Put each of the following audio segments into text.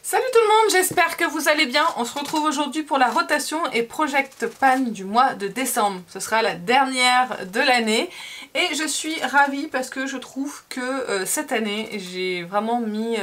Salut tout le monde, j'espère que vous allez bien. On se retrouve aujourd'hui pour la rotation et Project Pan du mois de décembre. Ce sera la dernière de l'année et je suis ravie parce que je trouve que cette année j'ai vraiment mis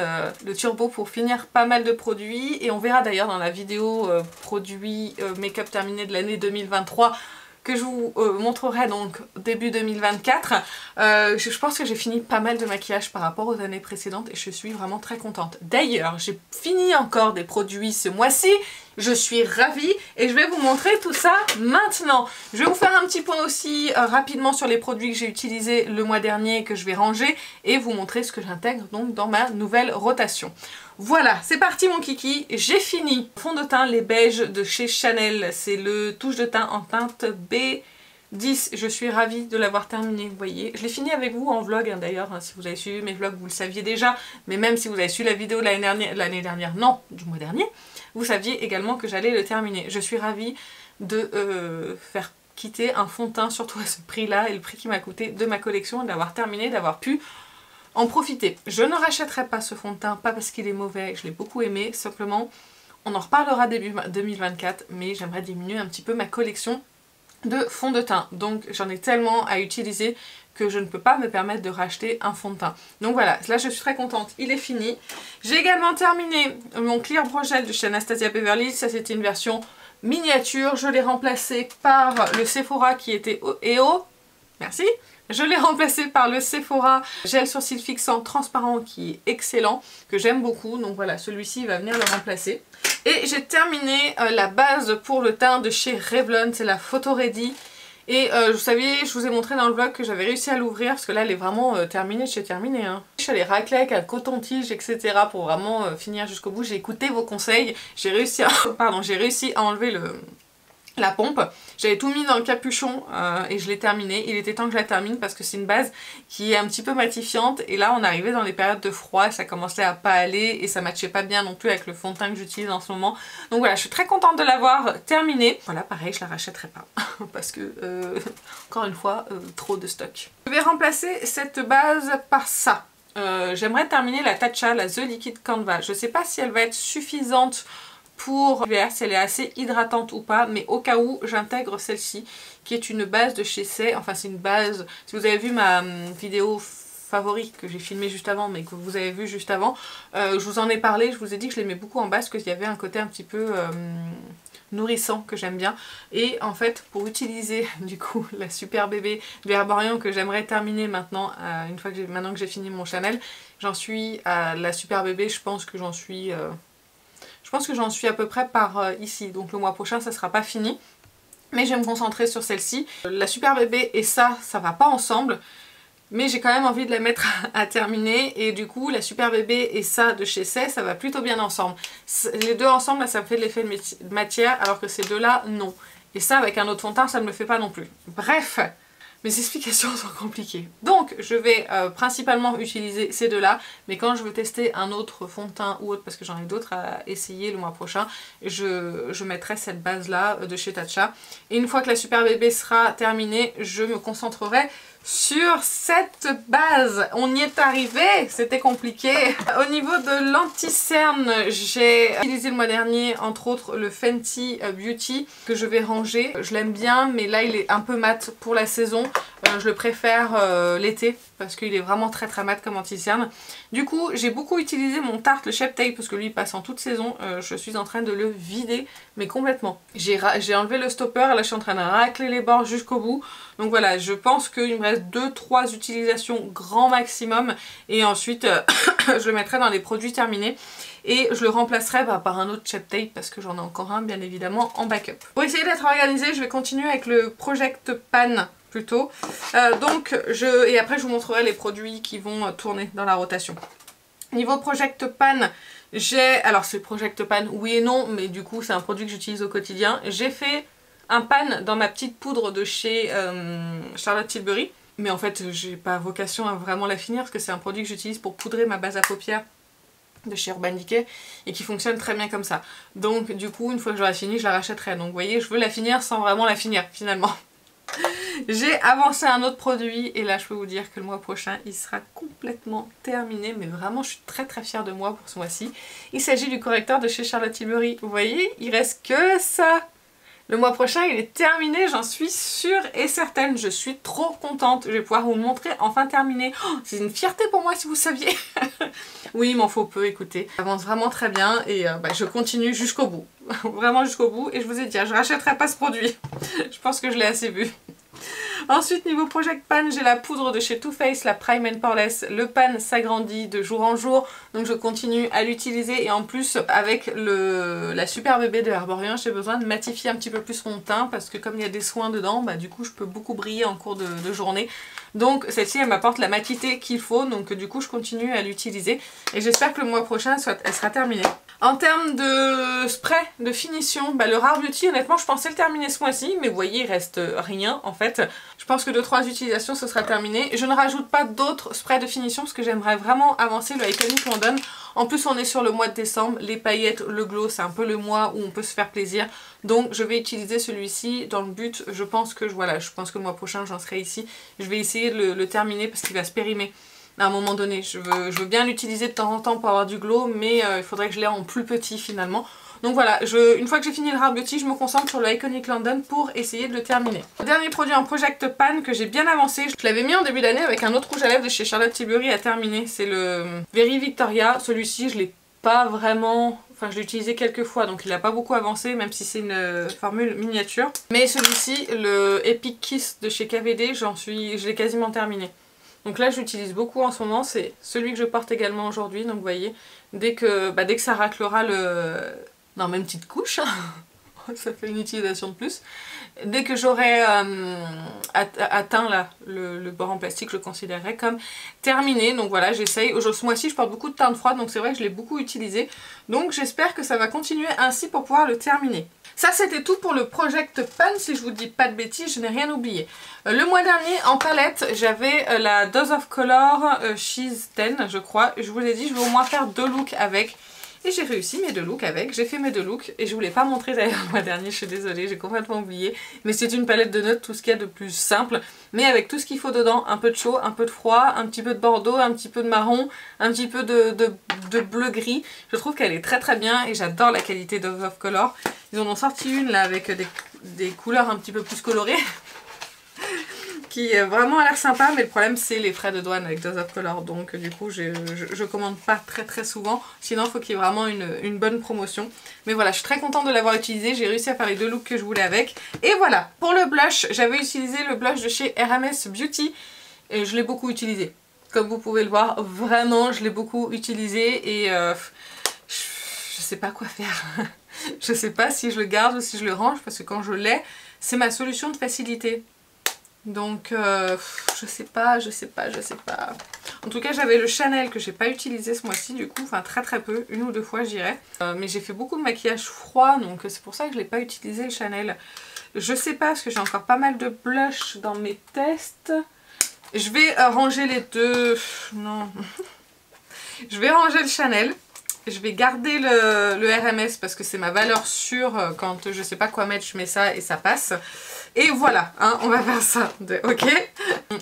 le turbo pour finir pas mal de produits et on verra d'ailleurs dans la vidéo produits make-up terminé de l'année 2023 que je vous montrerai donc début 2024. Je pense que j'ai fini pas mal de maquillage par rapport aux années précédentes et je suis vraiment très contente. D'ailleurs, j'ai fini encore des produits ce mois-ci. Je suis ravie et je vais vous montrer tout ça maintenant. Je vais vous faire un petit point aussi rapidement sur les produits que j'ai utilisés le mois dernier et que je vais ranger et vous montrer ce que j'intègre donc dans ma nouvelle rotation. Voilà, c'est parti mon kiki, j'ai fini. Fond de teint, les beiges de chez Chanel, c'est le touche de teint en teinte B10. Je suis ravie de l'avoir terminé, vous voyez. Je l'ai fini avec vous en vlog hein, d'ailleurs, hein, si vous avez suivi mes vlogs, vous le saviez déjà. Mais même si vous avez suivi la vidéo de l'année dernière, non, du mois dernier, vous saviez également que j'allais le terminer. Je suis ravie de faire quitter un fond de teint, surtout à ce prix-là, et le prix qui m'a coûté de ma collection, d'avoir terminé, d'avoir pu en profiter. Je ne rachèterai pas ce fond de teint, pas parce qu'il est mauvais, je l'ai beaucoup aimé, simplement on en reparlera début 2024, mais j'aimerais diminuer un petit peu ma collection de fond de teint. Donc j'en ai tellement à utiliser que je ne peux pas me permettre de racheter un fond de teint. Donc voilà, là je suis très contente, il est fini. J'ai également terminé mon Clear Brow Gel de chez Anastasia Beverly, ça c'était une version miniature, je l'ai remplacé par le Sephora qui était EO, merci. Je l'ai remplacé par le Sephora gel sourcil fixant transparent qui est excellent, que j'aime beaucoup. Donc voilà, celui-ci va venir le remplacer. Et j'ai terminé la base pour le teint de chez Revlon, c'est la Photo Ready. Et vous saviez, je vous ai montré dans le vlog que j'avais réussi à l'ouvrir parce que là elle est vraiment terminée de chez terminée. Hein. Je suis allée racler avec un coton-tige, etc. pour vraiment finir jusqu'au bout. J'ai écouté vos conseils, j'ai réussi à... Pardon, j'ai réussi à enlever la pompe. J'avais tout mis dans le capuchon et je l'ai terminé. Il était temps que je la termine parce que c'est une base qui est un petit peu matifiante et là on arrivait dans les périodes de froid et ça commençait à pas aller et ça matchait pas bien non plus avec le fond de teint que j'utilise en ce moment. Donc voilà, je suis très contente de l'avoir terminé. Voilà, pareil, je la rachèterai pas parce que encore une fois, trop de stock. Je vais remplacer cette base par ça. J'aimerais terminer la Tatcha, la The Liquid Canva. Je sais pas si elle va être suffisante pour l'hiver, si elle est assez hydratante ou pas, mais au cas où j'intègre celle-ci qui est une base de chez Say, enfin c'est une base, si vous avez vu ma vidéo favorite que j'ai filmée juste avant mais que vous avez vu juste avant, je vous en ai parlé, je vous ai dit que je l'aimais beaucoup en base, parce qu'il y avait un côté un petit peu nourrissant que j'aime bien. Et en fait pour utiliser du coup la Super Bébé de Herbarium que j'aimerais terminer maintenant, maintenant que j'ai fini mon Chanel, j'en suis à la Super Bébé, je pense que j'en suis à peu près par ici, donc le mois prochain ça sera pas fini. Mais je vais me concentrer sur celle-ci. La Super Bébé et ça va pas ensemble. Mais j'ai quand même envie de la mettre à terminer. Et du coup la Super Bébé et ça de chez Say, ça va plutôt bien ensemble. Les deux ensemble là, ça me fait de l'effet de matière alors que ces deux là non. Et ça avec un autre fond de teint ça ne me le fait pas non plus. Bref, mes explications sont compliquées. Donc je vais principalement utiliser ces deux-là, mais quand je veux tester un autre fond de teint ou autre, parce que j'en ai d'autres à essayer le mois prochain, je mettrai cette base-là de chez Tatcha. Et une fois que la Super Bébé sera terminée, je me concentrerai sur cette base. On y est arrivé, c'était compliqué. Au niveau de l'anti-cerne, j'ai utilisé le mois dernier entre autres le Fenty Beauty que je vais ranger. Je l'aime bien mais là il est un peu mat pour la saison. Je le préfère l'été parce qu'il est vraiment très mat comme anti-cerne. Du coup j'ai beaucoup utilisé mon Tarte, le Shape Tape, parce que lui il passe en toute saison. Je suis en train de le vider mais complètement. J'ai enlevé le stopper et là je suis en train de racler les bords jusqu'au bout. Donc voilà, je pense qu'il me reste 2-3 utilisations grand maximum et ensuite je le mettrai dans les produits terminés. Et je le remplacerai par un autre Shape Tape parce que j'en ai encore un bien évidemment en backup. Pour essayer d'être organisée, je vais continuer avec le Project Pan plutôt. Et après je vous montrerai les produits qui vont tourner dans la rotation. Niveau Project Pan, alors c'est Project Pan oui et non, mais du coup c'est un produit que j'utilise au quotidien. J'ai fait un pan dans ma petite poudre de chez Charlotte Tilbury. Mais en fait j'ai pas vocation à vraiment la finir parce que c'est un produit que j'utilise pour poudrer ma base à paupières de chez Urban Decay et qui fonctionne très bien comme ça. Donc du coup une fois que j'aurai fini je la rachèterai. Donc vous voyez, je veux la finir sans vraiment la finir finalement. J'ai avancé un autre produit et là je peux vous dire que le mois prochain il sera complètement terminé, mais vraiment je suis très fière de moi pour ce mois-ci. Il s'agit du correcteur de chez Charlotte Tilbury. Vous voyez, il reste que ça. Le mois prochain il est terminé, j'en suis sûre et certaine, je suis trop contente. Je vais pouvoir vous le montrer enfin terminé. Oh, c'est une fierté pour moi si vous saviez. Oui, il m'en faut peu, écoutez. Ça avance vraiment très bien et je continue jusqu'au bout. Vraiment jusqu'au bout et je vous ai dit, je rachèterai pas ce produit. Je pense que je l'ai assez vu. Ensuite, niveau Project Pan, j'ai la poudre de chez Too Faced, la Prime and Poreless. Le pan s'agrandit de jour en jour, donc je continue à l'utiliser. Et en plus, avec la Super Bébé de Herborian, j'ai besoin de matifier un petit peu plus mon teint parce que comme il y a des soins dedans, du coup je peux beaucoup briller en cours de journée. Donc celle-ci, elle m'apporte la matité qu'il faut, donc du coup je continue à l'utiliser. Et j'espère que le mois prochain, elle sera terminée. En termes de spray de finition, le Rare Beauty, honnêtement, je pensais le terminer ce mois-ci, mais vous voyez, il reste rien en fait. Je pense que 2-3 utilisations, ce sera terminé. Je ne rajoute pas d'autres sprays de finition parce que j'aimerais vraiment avancer le Iconic London. En plus, on est sur le mois de décembre, les paillettes, le glow, c'est un peu le mois où on peut se faire plaisir. Donc, je vais utiliser celui-ci dans le but, je pense que le mois prochain, j'en serai ici. Je vais essayer de le terminer parce qu'il va se périmer. À un moment donné, je veux bien l'utiliser de temps en temps pour avoir du glow, mais il faudrait que je l'ai en plus petit finalement. Donc voilà, une fois que j'ai fini le Rare Beauty, je me concentre sur le Iconic London pour essayer de le terminer. Le dernier produit en Project Pan que j'ai bien avancé, je l'avais mis en début d'année avec un autre rouge à lèvres de chez Charlotte Tilbury à terminer. C'est le Very Victoria. Celui-ci, je l'ai pas vraiment... Enfin, je l'ai utilisé quelques fois, donc il n'a pas beaucoup avancé, même si c'est une formule miniature. Mais celui-ci, le Epic Kiss de chez KVD, je l'ai quasiment terminé. Donc là, j'utilise beaucoup en ce moment, c'est celui que je porte également aujourd'hui. Donc vous voyez, dès que ça raclera non, même petite couche, ça fait une utilisation de plus. Dès que j'aurai atteint là, le bord en plastique, je le considérerai comme terminé. Donc voilà, j'essaye. Ce mois-ci, je porte beaucoup de teinte froide, donc c'est vrai que je l'ai beaucoup utilisé. Donc j'espère que ça va continuer ainsi pour pouvoir le terminer. Ça, c'était tout pour le Project Pan. Si je vous dis pas de bêtises, je n'ai rien oublié. Le mois dernier, en palette, j'avais la Dose of Color She's 10, je crois. Je vous ai dit, je vais au moins faire 2 looks avec. Et j'ai réussi mes 2 looks avec, j'ai fait mes 2 looks et je vous l'ai pas montré d'ailleurs le mois dernier, je suis désolée, j'ai complètement oublié. Mais c'est une palette de notes, tout ce qu'il y a de plus simple, mais avec tout ce qu'il faut dedans, un peu de chaud, un peu de froid, un petit peu de bordeaux, un petit peu de marron, un petit peu de bleu-gris. Je trouve qu'elle est très bien et j'adore la qualité de Dose of Color. Ils en ont sorti une là avec des couleurs un petit peu plus colorées. Qui vraiment a l'air sympa, mais le problème c'est les frais de douane avec Dose of Color, donc du coup je commande pas très souvent, sinon il faut qu'il y ait vraiment une bonne promotion. Mais voilà, je suis très contente de l'avoir utilisé, j'ai réussi à faire les 2 looks que je voulais avec. Et voilà, pour le blush, j'avais utilisé le blush de chez RMS Beauty, et je l'ai beaucoup utilisé. Comme vous pouvez le voir, vraiment je l'ai beaucoup utilisé, et je sais pas quoi faire. Je sais pas si je le garde ou si je le range, parce que quand je l'ai, c'est ma solution de facilité. Donc je sais pas. En tout cas, j'avais le Chanel que j'ai pas utilisé ce mois-ci du coup, enfin très peu, 1 ou 2 fois j'irais. Mais j'ai fait beaucoup de maquillage froid, donc c'est pour ça que je l'ai pas utilisé le Chanel. Je sais pas, parce que j'ai encore pas mal de blush dans mes tests. Je vais ranger les deux... Non. Je vais ranger le Chanel. Je vais garder le RMS parce que c'est ma valeur sûre. Quand je sais pas quoi mettre, je mets ça et ça passe. Et voilà, hein, on va faire ça, ok.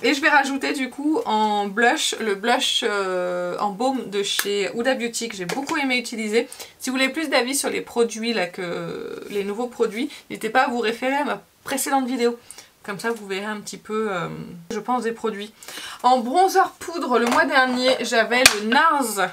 Et je vais rajouter du coup en blush, le blush en baume de chez Huda Beauty que j'ai beaucoup aimé utiliser. Si vous voulez plus d'avis sur les produits, là, les nouveaux produits, n'hésitez pas à vous référer à ma précédente vidéo. Comme ça vous verrez un petit peu, je pense, des produits. En bronzer poudre, le mois dernier, j'avais le NARS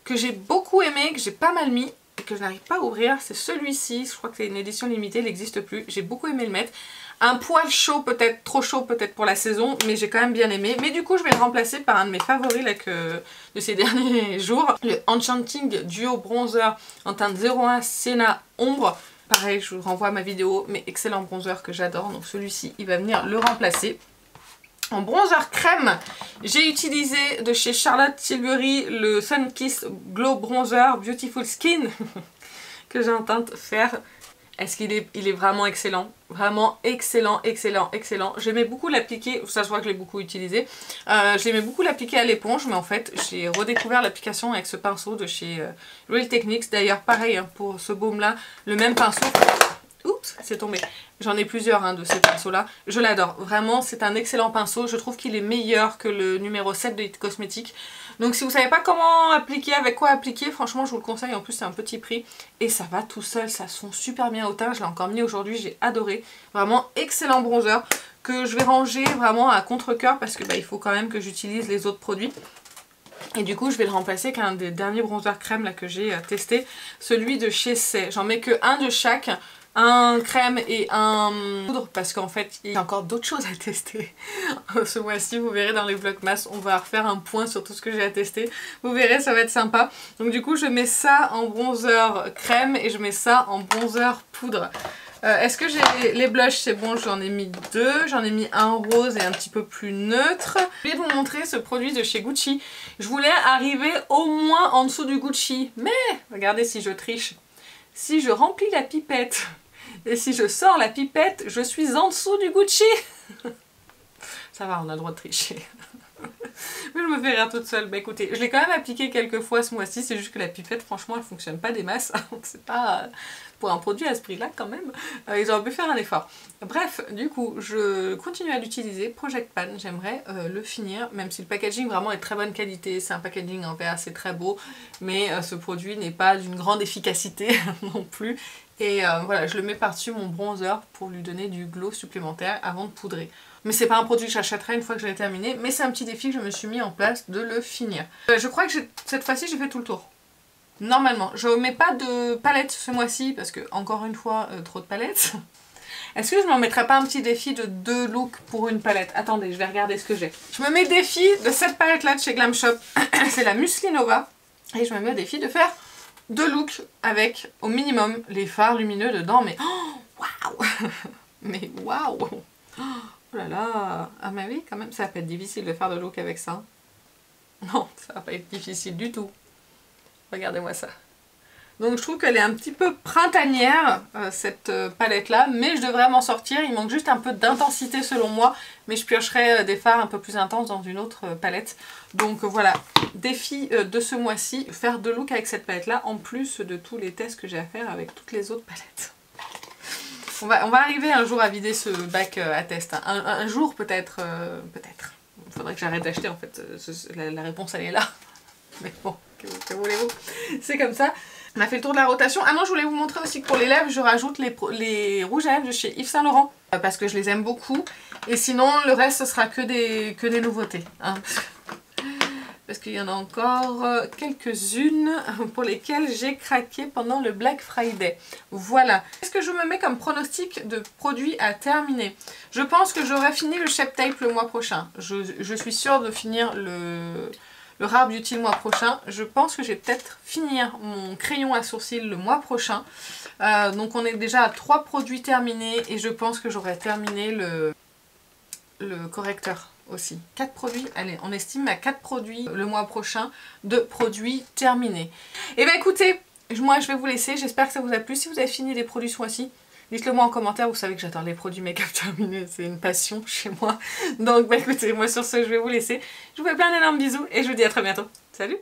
que j'ai beaucoup aimé, que j'ai pas mal mis. Que je n'arrive pas à ouvrir, c'est celui-ci, je crois que c'est une édition limitée, il n'existe plus, j'ai beaucoup aimé le mettre. Un poil chaud peut-être, trop chaud peut-être pour la saison, mais j'ai quand même bien aimé. Mais du coup je vais le remplacer par un de mes favoris là, de ces derniers jours, le Enchanting Duo Bronzer en teinte 01 Sienna Ombre. Pareil, je vous renvoie à ma vidéo, mais excellent bronzer que j'adore, donc celui-ci il va venir le remplacer. En bronzer crème, j'ai utilisé de chez Charlotte Tilbury le Sunkiss Glow Bronzer Beautiful Skin que j'ai en teinte fer. Est-ce qu'il est vraiment excellent? Vraiment excellent. J'aimais beaucoup l'appliquer, ça je vois que je l'ai beaucoup utilisé. J'aimais beaucoup l'appliquer à l'éponge, mais en fait j'ai redécouvert l'application avec ce pinceau de chez Real Techniques. D'ailleurs pareil hein, pour ce baume là, le même pinceau. Oups! c'est tombé. J'en ai plusieurs hein, de ces pinceaux là, je l'adore, vraiment c'est un excellent pinceau, je trouve qu'il est meilleur que le numéro 7 de It Cosmetics. Donc si vous savez pas comment appliquer, avec quoi appliquer, franchement je vous le conseille, en plus c'est un petit prix et ça va tout seul, ça se fond super bien au teint, je l'ai encore mis aujourd'hui, j'ai adoré, vraiment excellent bronzer que je vais ranger vraiment à contre-cœur parce que il faut quand même que j'utilise les autres produits. Et du coup je vais le remplacer avec un des derniers bronzers crème là que j'ai testé, celui de chez Saie. J'en mets que un de chaque, un crème et un poudre parce qu'en fait il y a encore d'autres choses à tester. Ce mois-ci vous verrez dans les vlogmas, on va refaire un point sur tout ce que j'ai à tester. Vous verrez, ça va être sympa. Donc du coup je mets ça en bronzer crème et je mets ça en bronzer poudre. Est-ce que j'ai les blushs? C'est bon, j'en ai mis deux. J'en ai mis un rose et un petit peu plus neutre. Je vais vous montrer ce produit de chez Gucci. Je voulais arriver au moins en dessous du Gucci. Mais regardez si je triche. Si je remplis la pipette et si je sors la pipette, je suis en dessous du Gucci. Ça va, on a le droit de tricher. Mais je me fais rire toute seule. Bah écoutez, je l'ai quand même appliqué quelques fois ce mois-ci, c'est juste que la pipette, franchement, elle fonctionne pas des masses. C'est pas pour un produit à ce prix-là quand même. Ils auraient pu faire un effort. Bref, du coup, je continue à l'utiliser. Project Pan, j'aimerais le finir, même si le packaging vraiment est de très bonne qualité. C'est un packaging en verre, c'est très beau, mais ce produit n'est pas d'une grande efficacité non plus. Et voilà, je le mets par-dessus mon bronzer pour lui donner du glow supplémentaire avant de poudrer. Mais c'est pas un produit que j'achèterai une fois que je l'ai terminé, mais c'est un petit défi que je me suis mis en place de le finir. Je crois que cette fois-ci j'ai fait tout le tour. Normalement, je mets pas de palette ce mois-ci parce que, encore une fois, trop de palettes. Est-ce que je m'en mettrais pas un petit défi de 2 looks pour une palette? Attendez, je vais regarder ce que j'ai. Je me mets le défi de cette palette-là de chez Glam Shop. C'est la Muslinova. Et je me mets le défi de faire 2 looks avec, au minimum, les fards lumineux dedans. Mais, oh, waouh! Mais waouh! Oh là là! À ma vie, quand même, ça va pas être difficile de faire de look avec ça. Non, ça va pas être difficile du tout. Regardez-moi ça. Donc je trouve qu'elle est un petit peu printanière, cette palette-là, mais je devrais m'en sortir. Il manque juste un peu d'intensité selon moi, mais je piocherai des fards un peu plus intenses dans une autre palette. Donc voilà, défi de ce mois-ci, faire 2 looks avec cette palette-là, en plus de tous les tests que j'ai à faire avec toutes les autres palettes. On va arriver un jour à vider ce bac à test. Un jour peut-être, peut-être. Il faudrait que j'arrête d'acheter en fait, la réponse elle est là. Mais bon, que voulez-vous? C'est comme ça. On a fait le tour de la rotation. Ah non, je voulais vous montrer aussi que pour les lèvres, je rajoute les rouges à lèvres de chez Yves Saint Laurent. Parce que je les aime beaucoup. Et sinon, le reste, ce sera que des nouveautés. Hein. Parce qu'il y en a encore quelques-unes pour lesquelles j'ai craqué pendant le Black Friday. Voilà. Qu'est-ce que je me mets comme pronostic de produits à terminer? Je pense que j'aurai fini le Shape Tape le mois prochain. Je suis sûre de finir le Rare Beauty le mois prochain. Je pense que je vais peut-être finir mon crayon à sourcils le mois prochain. Donc on est déjà à 3 produits terminés et je pense que j'aurai terminé le correcteur aussi. 4 produits, allez, on estime à 4 produits le mois prochain de produits terminés. Et bah écoutez, moi je vais vous laisser, j'espère que ça vous a plu. Si vous avez fini les produits ce mois-ci, dites-le moi en commentaire, vous savez que j'adore les produits make-up terminés, c'est une passion chez moi. Donc bah écoutez, moi sur ce je vais vous laisser. Je vous fais plein d'énormes bisous et je vous dis à très bientôt. Salut!